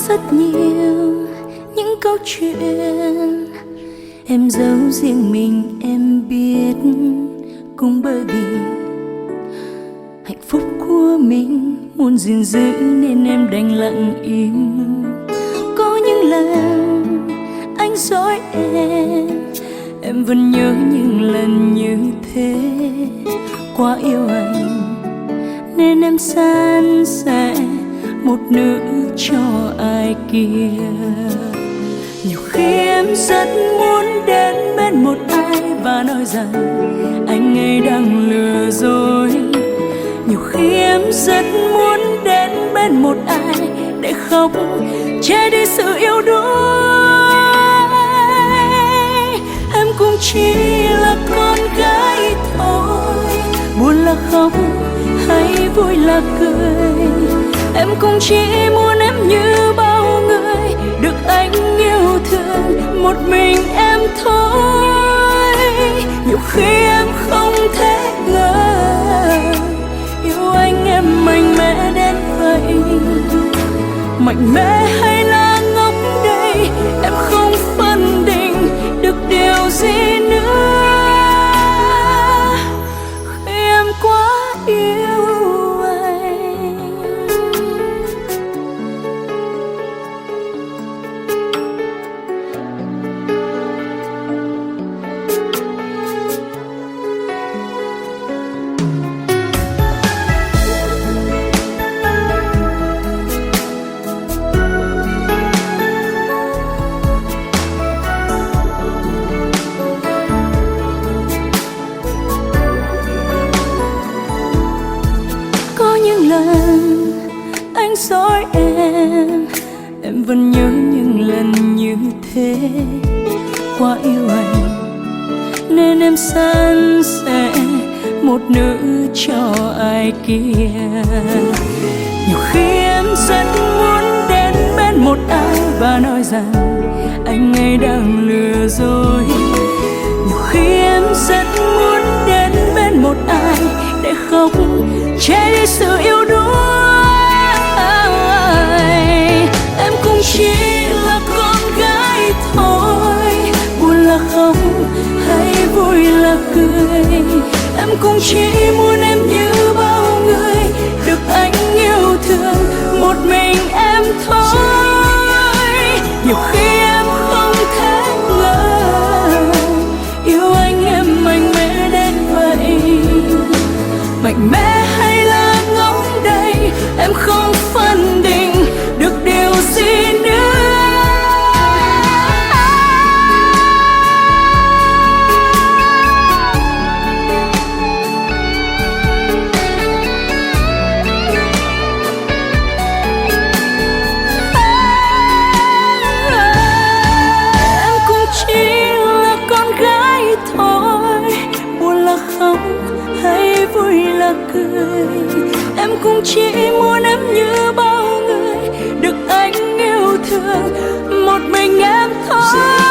rất nhiều những câu chuyện em giấu riêng mình em biết, cũng bởi vì hạnh phúc của mình muốn gìn giữ nên em đành lặng im. Có những lần anh dối em vẫn nhớ những lần như thế. Quá yêu anh nên em san sẻ một nửa cho ai kia. Nhiều khi em rất muốn đến bên một ai và nói rằng anh ấy đang lừa dối. Nhiều khi em rất muốn đến bên một ai để khóc che đi sự yêu đuối. Em cũng chỉ là con gái thôi, buồn là khóc hay vui là cười. Em cũng chỉ muốn em như bao người được anh yêu thương một mình em thôi. Nhiều khi em không thể ngờ yêu anh em mạnh mẽ đến vậy. Mạnh mẽ hay là ngốc đây, em không phân định được điều gì nữa. Khi em quá yêu anh. Anh dối em vẫn nhớ những lần như thế. Quá yêu anh nên em san sẻ một nửa cho ai kia. Nhiều khi em rất muốn đến bên một ai và nói rằng anh ấy đang lừa dối. Nhiều khi em rất muốn đến bên một ai để khóc che đi sự yêu đuối. Em cũng chỉ là con gái thôi, buồn là khóc hay vui là cười. Em cũng chỉ muốn em như bao người được anh yêu thương một mình em thôi. Nhiều khi em không thể ngờ yêu anh em mạnh mẽ đến vậy. Mạnh mẽ hay là ngốc đây, em không phân định được điều gì nữa. Em cũng chỉ là con gái thôi, buồn là khóc hay vui là cười. Em cũng chỉ muốn em như bao người được anh yêu thương một mình em thôi.